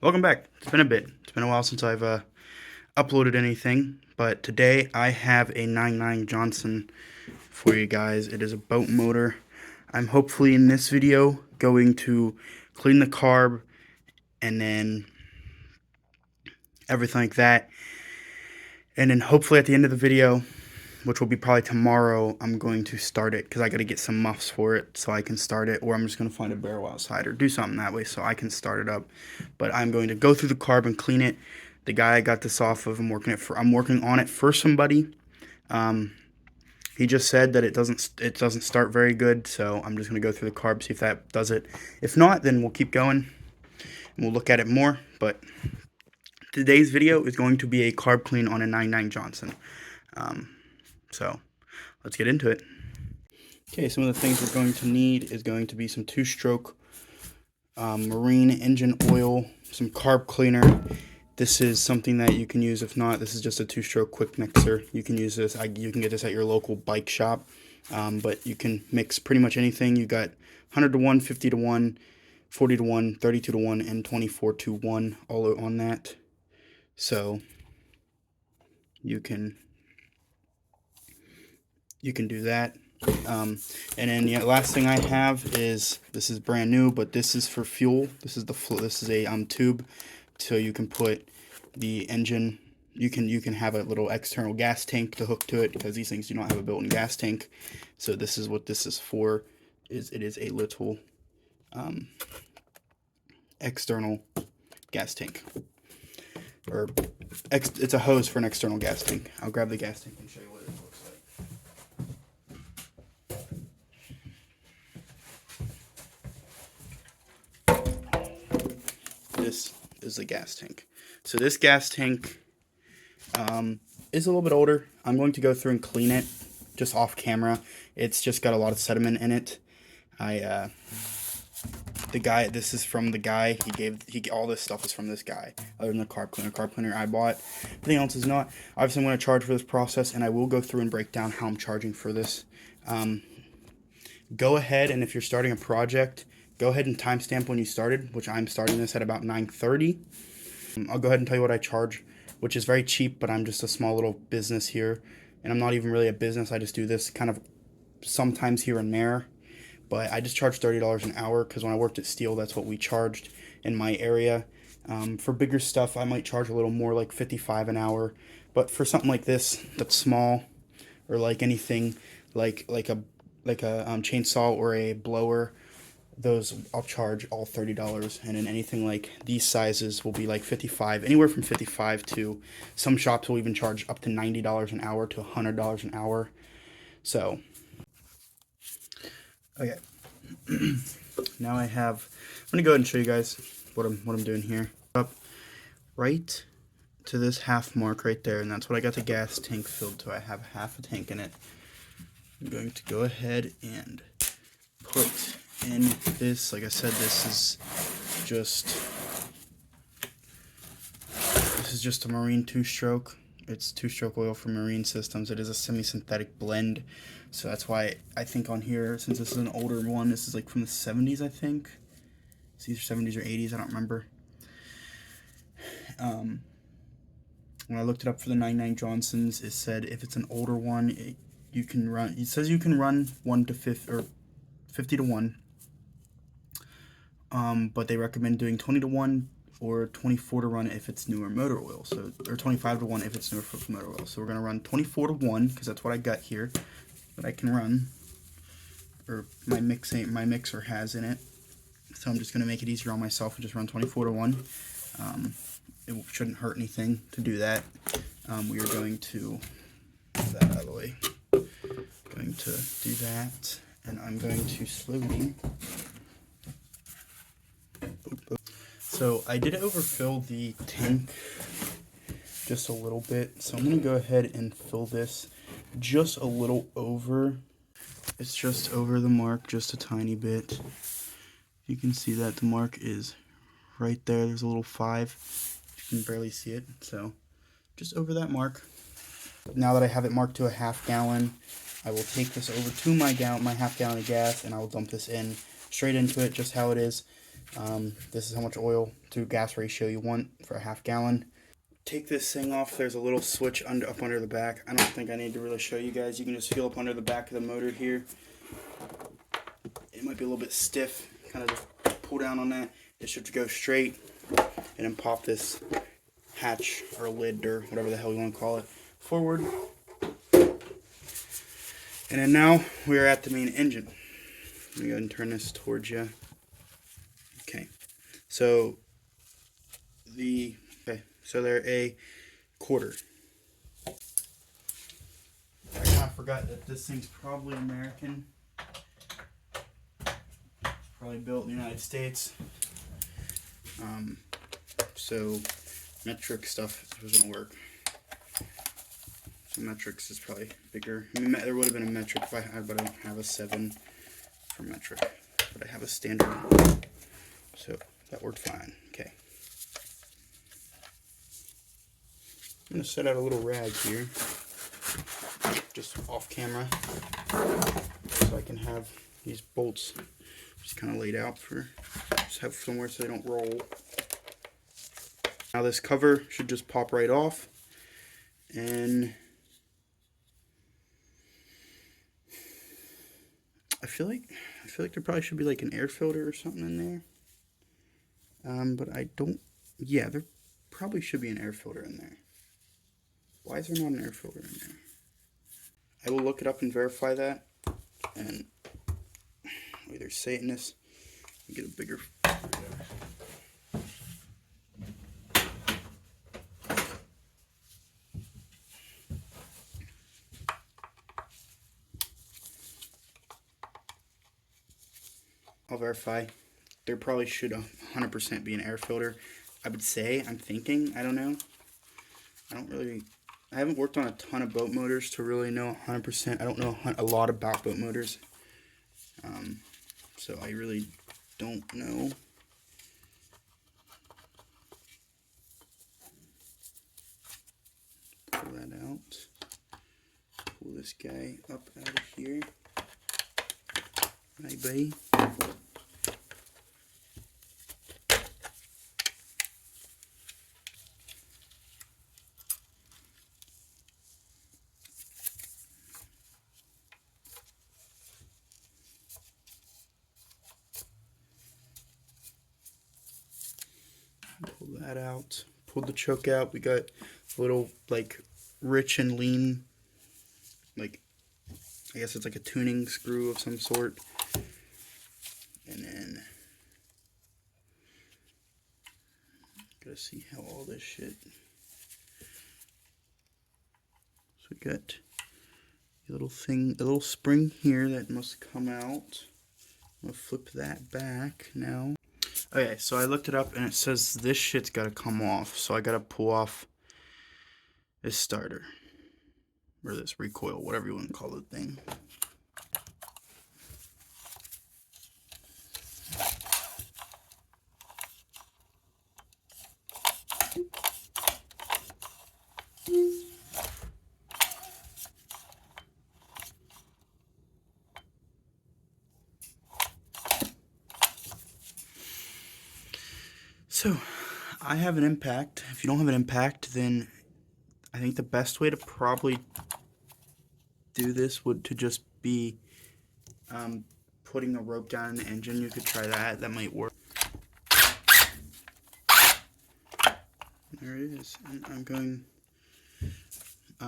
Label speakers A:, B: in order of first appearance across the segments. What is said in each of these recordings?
A: Welcome back. It's been a bit. It's been a while since I've uploaded anything, but today I have a 99 Johnson for you guys. It is a boat motor. I'm hopefully in this video going to clean the carb and then everything like that. And then hopefully at the end of the video, which will be probably tomorrow, I'm going to start it because I got to get some muffs for it so I can start it, or I'm just going to find a barrel outside or do something that way so I can start it up. But I'm going to go through the carb and clean it. The guy I got this off of, I'm working on it for somebody. He just said that it doesn't start very good, so I'm just going to go through the carb, see if that does it. If not, then we'll keep going and we'll look at it more. But today's video is going to be a carb clean on a 99 Johnson. So let's get into it. Okay, some of the things we're going to need is going to be some two-stroke marine engine oil, some carb cleaner. This is something that you can use. If not, this is just a two-stroke quick mixer. You can use this. You can get this at your local bike shop, but you can mix pretty much anything. You got 100 to 1, 50 to 1, 40 to 1, 32 to 1, and 24 to 1 all on that. So you can do that. And then the last thing I have is, this is brand new, but this is for fuel. This is a tube, so you can put the engine. You can have a little external gas tank to hook to it, because these things do not have a built-in gas tank. So this is what this is for. It is a little external gas tank, or it's a hose for an external gas tank. I'll grab the gas tank and show you what it looks like. This is the gas tank. So this gas tank is a little bit older. I'm going to go through and clean it just off camera. It's just got a lot of sediment in it. This is from the guy. All this stuff is from this guy, other than the carb cleaner. Carb cleaner I bought. Everything else is not. Obviously, I'm going to charge for this process, and I will go through and break down how I'm charging for this. Go ahead, and if you're starting a project, go ahead and timestamp when you started, which I'm starting this at about 9:30. I'll go ahead and tell you what I charge, which is very cheap, but I'm just a small little business here, and I'm not even really a business. I just do this kind of sometimes here and there, but I just charge $30 an hour, because when I worked at Steel, that's what we charged in my area. For bigger stuff, I might charge a little more, like $55 an hour, but for something like this that's small, or like anything like a chainsaw or a blower, those I'll charge all $30, and then anything like these sizes will be like 55, anywhere from 55 to some shops will even charge up to $90 an hour to $100 an hour. So okay, now I'm gonna go ahead and show you guys what I'm doing here. Up right to this half mark right there, and that's what I got the gas tank filled to. I have half a tank in it. I'm going to go ahead and put in this. Like I said, this is just a marine two-stroke. It's two-stroke oil for marine systems. It is a semi-synthetic blend, so that's why I think on here, since this is an older one, this is like from the 70s, I think. It's either 70s or 80s, I don't remember. When I looked it up for the 99 Johnsons, it said if it's an older one, it says you can run 1 to 50 or 50 to 1, but they recommend doing 20 to 1 or 24 to 1 if it's newer motor oil, so, or 25 to 1 if it's newer motor oil. So we're gonna run 24 to 1, because that's what I got here that I can run, or my mixer has in it. So I'm just gonna make it easier on myself and just run 24 to 1. It shouldn't hurt anything to do that. We are going to move that out of the way. Going to do that, and I'm going to slowly. So I did overfill the tank just a little bit, so I'm going to go ahead and fill this just a little over. It's just over the mark, just a tiny bit. You can see that the mark is right there. There's a little 5. You can barely see it, so just over that mark. Now that I have it marked to a half gallon, I will take this over to my half gallon of gas, and I will dump this in straight into it, just how it is. This is how much oil to gas ratio you want for a half gallon. Take this thing off. There's a little switch up under the back. I don't think I need to really show you guys. You can just feel up under the back of the motor here. It might be a little bit stiff. Kind of just pull down on that. It should go straight, and then pop this hatch or lid or whatever the hell you want to call it forward. And then now we are at the main engine. Let me go ahead and turn this towards you. Okay, so they're a quarter. I kind of forgot that this thing's probably American. Probably built in the United States. So metric stuff doesn't work. So metrics is probably bigger. I mean, there would have been a metric if I had, but I don't have a 7 for metric. But I have a standard. So that worked fine. Okay. I'm going to set out a little rag here, just off camera, so I can have these bolts just kind of laid out for, just have somewhere so they don't roll. Now this cover should just pop right off, and I feel like there probably should be like an air filter or something in there. But I don't, yeah, there probably should be an air filter in there. Why is there not an air filter in there? I will look it up and verify that. And either Satanist, get a bigger. I'll verify. There probably should 100% be an air filter. I would say, I'm thinking, I don't know. I haven't worked on a ton of boat motors to really know 100%. I don't know a lot about boat motors. So I really don't know. Pull that out. Pull this guy up out of here. Hi, buddy. Pull that out. Pulled the choke out. We got a little like rich and lean, like I guess it's like a tuning screw of some sort. And then gotta see how all this shit. So we got a little thing, a little spring here that must come out. I'm gonna flip that back now. Okay, so I looked it up and it says this shit's gotta come off. So I gotta pull off this starter. Or this recoil, whatever you want to call the thing. So, I have an impact. If you don't have an impact, then I think the best way to probably do this would to just be putting a rope down in the engine. You could try that. That might work. There it is. And I'm going... I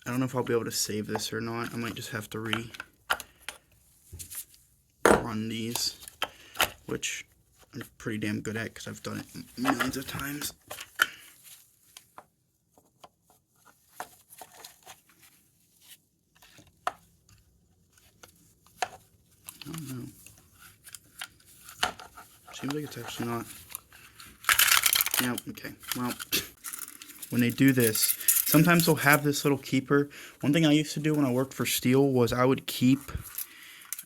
A: don't know if I'll be able to save this or not. I might just have to run these, which I'm pretty damn good at because I've done it millions of times. I don't know. Seems like it's actually not. Yeah, okay. Well, when they do this, sometimes they'll have this little keeper. One thing I used to do when I worked for Steel was I would keep,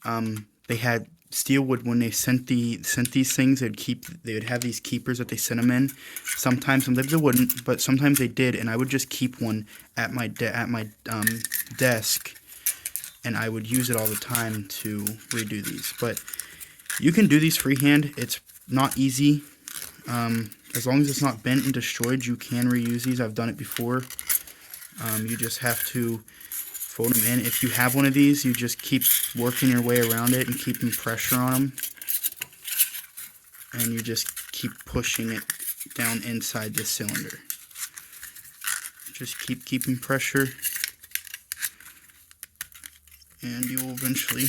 A: they had, Steel would, when they sent these things, they would have these keepers that they sent them in. Sometimes they wouldn't, but sometimes they did, and I would just keep one at my desk and I would use it all the time to redo these. But you can do these freehand. It's not easy. As long as it's not bent and destroyed, you can reuse these. I've done it before. You just have to fold them in. If you have one of these, you just keep working your way around it and keeping pressure on them. And you just keep pushing it down inside the cylinder. Just keep keeping pressure, and you will eventually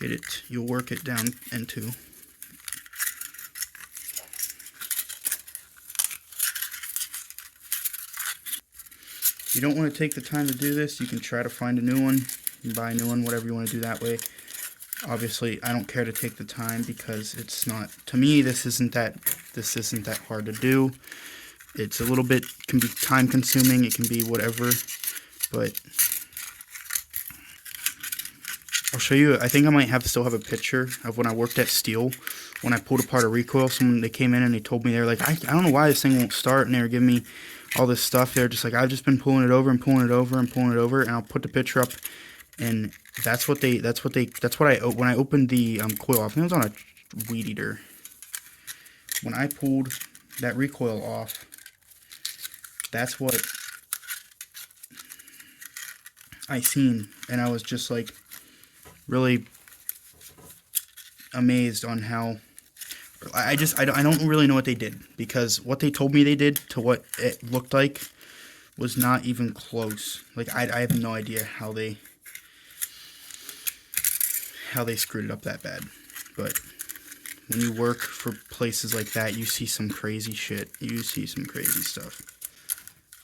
A: get it. You'll work it down into. If you don't want to take the time to do this, you can try to find a new one, buy a new one, whatever you want to do that way. Obviously, I don't care to take the time because it's not, to me, this isn't that hard to do. It's a little bit, can be time consuming, it can be whatever, but I'll show you. I think I might still have a picture of when I worked at Steel, when I pulled apart a recoil. They came in and they told me, they were like, I don't know why this thing won't start, and they were giving me all this stuff. They're just like, I've just been pulling it over and pulling it over and pulling it over, and I'll put the picture up, and when I opened the coil off, it was on a weed eater. When I pulled that recoil off, that's what I seen, and I was just like really amazed on how I don't really know what they did, because what they told me they did to what it looked like was not even close. Like I have no idea how they screwed it up that bad. But when you work for places like that, you see some crazy shit. You see some crazy stuff.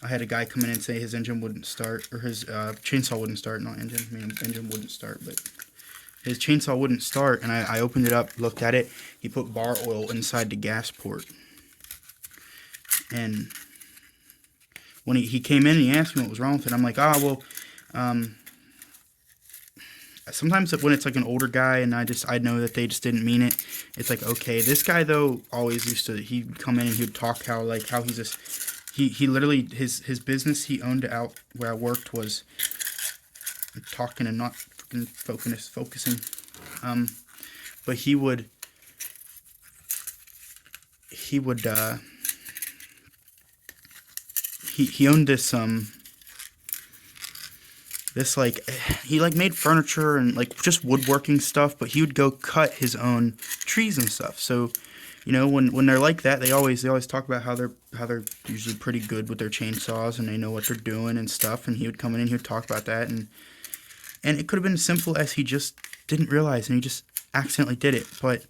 A: I had a guy come in and say his engine wouldn't start, or his chainsaw wouldn't start, not engine. I mean, engine wouldn't start, but his chainsaw wouldn't start, and I opened it up, looked at it. He put bar oil inside the gas port. And when he came in and he asked me what was wrong with it, I'm like, sometimes when it's like an older guy and I know that they just didn't mean it, it's like, okay. This guy though always he'd come in and he'd talk how he's just, he literally, his business he owned out where I worked was talking and not focusing. But he owned this he made furniture and like just woodworking stuff, but he would go cut his own trees and stuff. So, you know, when they're like that, they always talk about how they're usually pretty good with their chainsaws and they know what they're doing and stuff. And he would come in and he would talk about that, and it could have been as simple as he just didn't realize and he just accidentally did it. But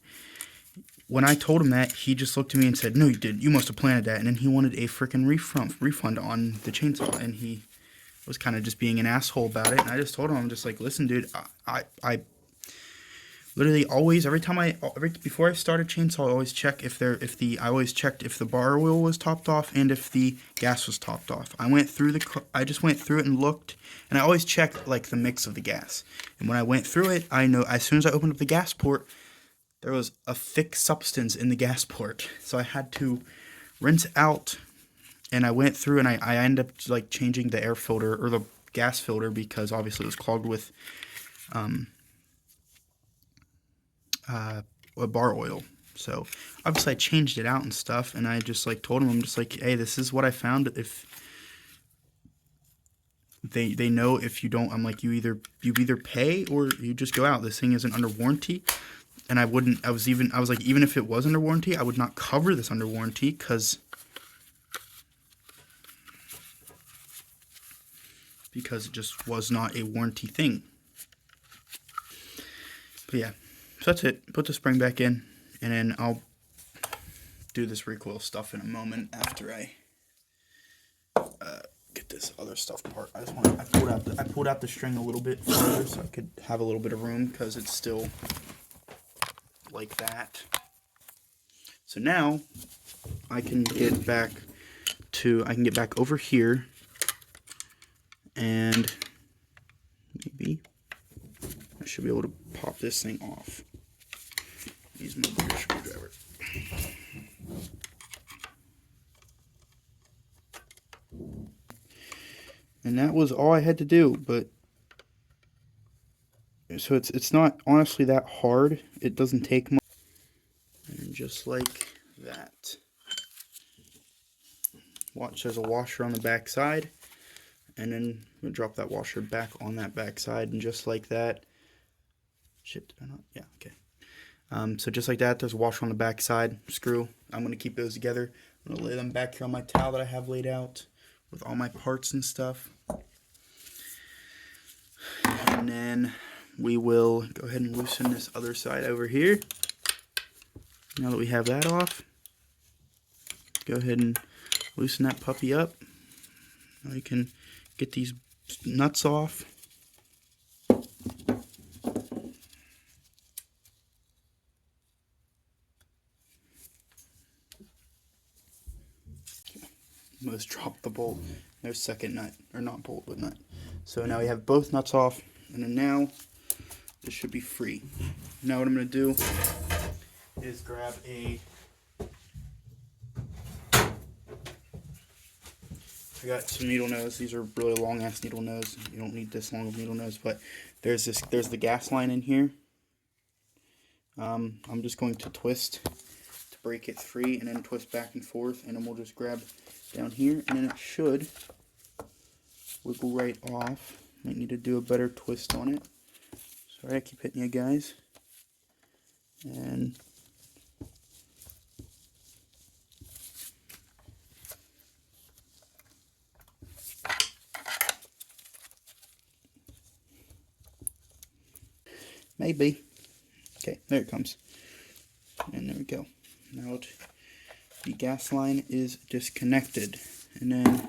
A: when I told him that, he just looked at me and said, "No, you did. You must have planted that." And then he wanted a freaking refund on the chainsaw, and he was kind of just being an asshole about it. And I just told him, I'm just like, listen, dude, I literally always, before I start a chainsaw, I always check I always checked if the bar oil was topped off and if the gas was topped off. I just went through it and looked, and I always check like the mix of the gas. And when I went through it, I know as soon as I opened up the gas port, there was a thick substance in the gas port. So I had to rinse out. And I went through and I ended up like changing the air filter or the gas filter, because obviously it was clogged with bar oil. So obviously I changed it out and stuff, and I just like told him, I'm just like, hey, this is what I found. If they know, if you don't, I'm like, you either pay or you just go out. This thing isn't under warranty. And I was like, even if it was under warranty, I would not cover this under warranty, because it just was not a warranty thing. But yeah, so that's it. Put the spring back in, and then I'll do this recoil stuff in a moment after I get this other stuff apart. I pulled out the string a little bit further so I could have a little bit of room, because it's still like that. So now I can get back over here. And maybe I should be able to pop this thing off. Use my bigger screwdriver. And that was all I had to do, but So it's not honestly that hard. It doesn't take much. And just like that. Watch, there's a washer on the back side. And then we'll drop that washer back on that back side, and just like that. Shit, did I not? Yeah, okay. So just like that, there's a washer on the back side, screw. I'm going to keep those together. I'm going to lay them back here on my towel that I have laid out with all my parts and stuff. And then we will go ahead and loosen this other side over here. Now that we have that off, go ahead and loosen that puppy up. Now we can get these nuts off. Almost dropped the bolt. There's second nut, or not bolt, but nut. So now we have both nuts off, and then now this should be free. Now what I'm going to do is grab I got some needle nose. These are really long ass needle nose. You don't need this long of needle nose, but there's the gas line in here. I'm just going to twist to break it free, and then twist back and forth, and then we'll just grab down here, and then it should wiggle right off. Might need to do a better twist on it. Sorry, I keep hitting you guys. And maybe. Okay, there it comes. And there we go. Now the gas line is disconnected. And then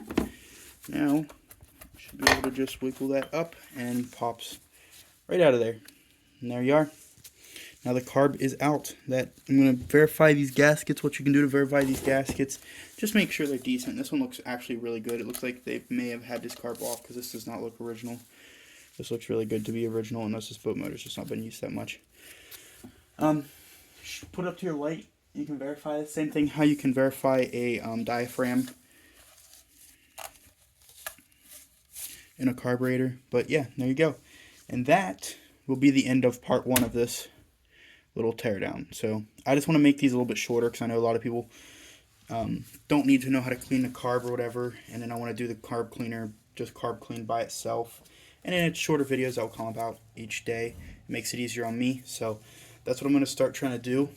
A: now should be able to just wiggle that up, and pops right out of there. And there you are. Now the carb is out. That I'm going to verify these gaskets. What you can do to verify these gaskets, just make sure they're decent. This one looks actually really good. It looks like they may have had this carb off, because this does not look original. This looks really good to be original, unless this boat motor's just not been used that much. Put it up to your light. You can verify the same thing how you can verify a diaphragm in a carburetor. But yeah, there you go. And that will be the end of part 1 of this little teardown. So I just want to make these a little bit shorter, because I know a lot of people don't need to know how to clean the carb or whatever. And then I want to do the carb cleaner, just carb clean by itself. And then it's shorter videos I'll come about each day. It makes it easier on me. So that's what I'm going to start trying to do.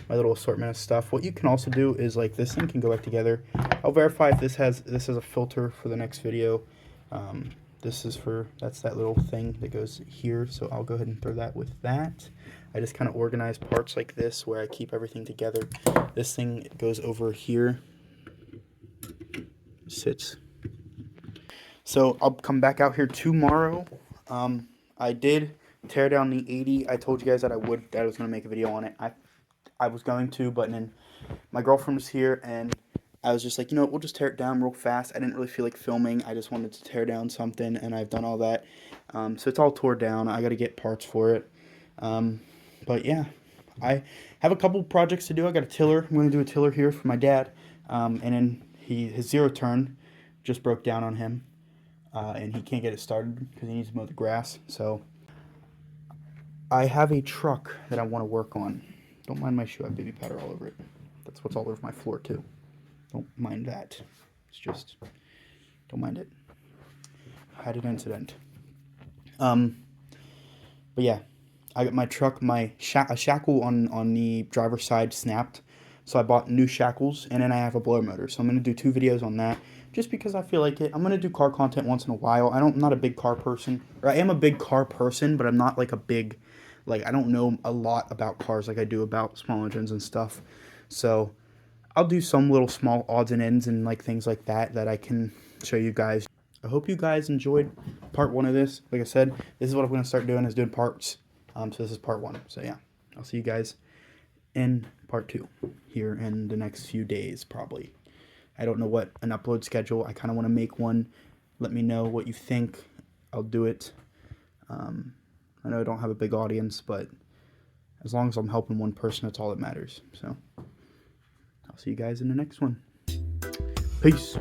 A: My little assortment of stuff. What you can also do is, like, this thing can go back together. I'll verify if this has a filter for the next video. This is that's that little thing that goes here, so I'll go ahead and throw that with that. I just kind of organize parts like this where I keep everything together. This thing goes over here, sits. So I'll come back out here tomorrow. I did tear down the 80. I told you guys that I was going to make a video on it. I was going to, but then my girlfriend was here, and I was just like, you know what, we'll just tear it down real fast. I didn't really feel like filming. I just wanted to tear down something, and I've done all that. So it's all tore down. I got to get parts for it. But yeah, I have a couple projects to do. I got a tiller. I'm going to do a tiller here for my dad. And then his zero turn just broke down on him. And he can't get it started because he needs to mow the grass. So I have a truck that I want to work on. Don't mind my shoe. I have baby powder all over it. That's what's all over my floor too. Don't mind that. It's just, don't mind it. I had an incident. But yeah, I got my truck, a shackle on the driver's side snapped. So I bought new shackles, and then I have a blower motor. So I'm going to do 2 videos on that, just because I feel like it. I'm going to do car content once in a while. I'm not a big car person. Or I am a big car person, but I'm not like a big, like, I don't know a lot about cars like I do about small engines and stuff. So I'll do some little small odds and ends and like things like that I can show you guys. I hope you guys enjoyed part 1 of this. Like I said, this is what I'm going to start doing, is doing parts. So this is part 1. So yeah, I'll see you guys in part 2 here in the next few days probably. I don't know what an upload schedule. I kind of want to make one. Let me know what you think. I'll do it. I know I don't have a big audience, but as long as I'm helping one person, that's all that matters. So I'll see you guys in the next one. Peace.